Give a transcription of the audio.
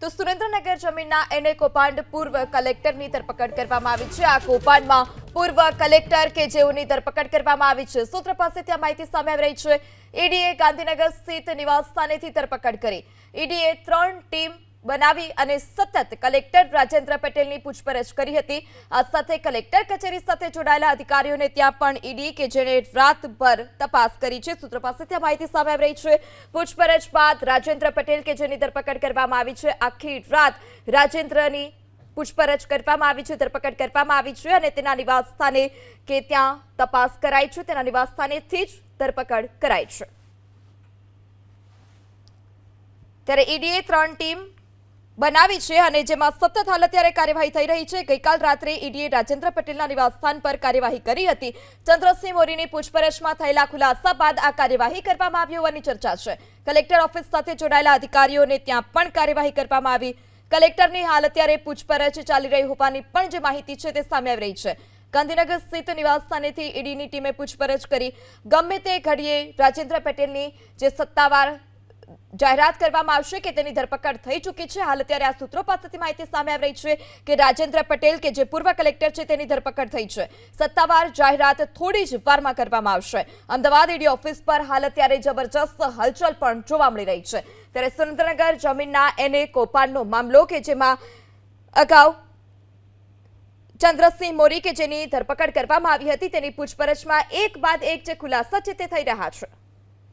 તો સુરેન્દ્રનગર જમીનના એને કૌભાંડ પૂર્વ કલેક્ટરની ધરપકડ કરવામાં આવી છે। આ કૌભાંડમાં પૂર્વ કલેક્ટર કે જેઓની ધરપકડ કરવામાં આવી છે। સૂત્ર પાસેથી આ માહિતી સામે આવી રહી છે। ઈડીએ ગાંધીનગર સ્થિત નિવાસસ્થાનેથી ધરપકડ કરી। ઈડીએ 3 ટીમ બનાવી અને સતત કલેક્ટર રાજેન્દ્ર પટેલની પૂછપરછ કરી હતી। આ સાથે કલેક્ટર કચેરી સાથે જોડાયેલા અધિકારીઓને ત્યાં પણ ઈડી કે જેણે રાતભર તપાસ કરી છે। સૂત્રો પાસેથી આ માહિતી સામે આવી રહી છે। પૂછપરછ બાદ રાજેન્દ્ર પટેલ કે જેની ધરપકડ કરવામાં આવી છે। આખી રાત રાજેન્દ્રની પૂછપરછ કરવામાં આવી છે, ધરપકડ કરવામાં આવી છે અને તેના નિવાસસ્થાને કે ત્યાં તપાસ કરાઈ છે, તેના નિવાસસ્થાનેથી જ ધરપકડ કરાઈ છે। ત્યારે ઈડીએ 3 ટીમ બનાવી છે અને જેમાં સતત હાલ અત્યારે કાર્યવાહી થઈ રહી છે। ગઈકાલ રાત્રે ઈડીએ રાજેન્દ્ર પટેલના નિવાસસ્થાન પર કાર્યવાહી કરી હતી। ચંદ્રસિંહ મોરીની પૂછપરછમાં થયેલા ખુલાસા બાદ આ કાર્યવાહી કરવામાં આવી હોવાની ચર્ચા છે। કલેક્ટર ઓફિસ સાથે જોડાયેલા અધિકારીઓને ત્યાં પણ કાર્યવાહી કરવામાં આવી। કલેક્ટરની હાલ અત્યારે પૂછપરછ ચાલી રહી હોવાની પણ જે માહિતી છે તે સામે આવી રહી છે। ગાંધીનગર સ્થિત નિવાસસ્થાનેથી ઈડીની ટીમે પૂછપરછ કરી। ગમે તે ઘડીએ રાજેન્દ્ર પટેલની જે સત્તાવાર જાહેરાત કરવામાં આવશે કે તેની ધરપકડ થઈ ચૂકી છે। હાલ અત્યારે આ સૂત્રો પાસેથી માહિતી સામે આવી રહી છે કે રાજેન્દ્ર પટેલ કે જે પૂર્વ કલેક્ટર છે તેની ધરપકડ થઈ છે। સત્તાવાર જાહેરાત થોડી જ વારમાં કરવામાં આવશે। અમદાવાદ ઈડી ઓફિસ પર હાલ અત્યારે જબરજસ્ત હલચલ પણ જોવા મળી રહી છે। ત્યારે સુરેન્દ્રનગર જમીનના એને કૌભાંડનો મામલો કે જેમાં અગાઉ ચંદ્રસિંહ મોરી કે જેની ધરપકડ કરવામાં આવી હતી તેની પૂછપરછમાં એક બાદ એક જે ખુલાસા છે તે થઈ રહ્યા છે।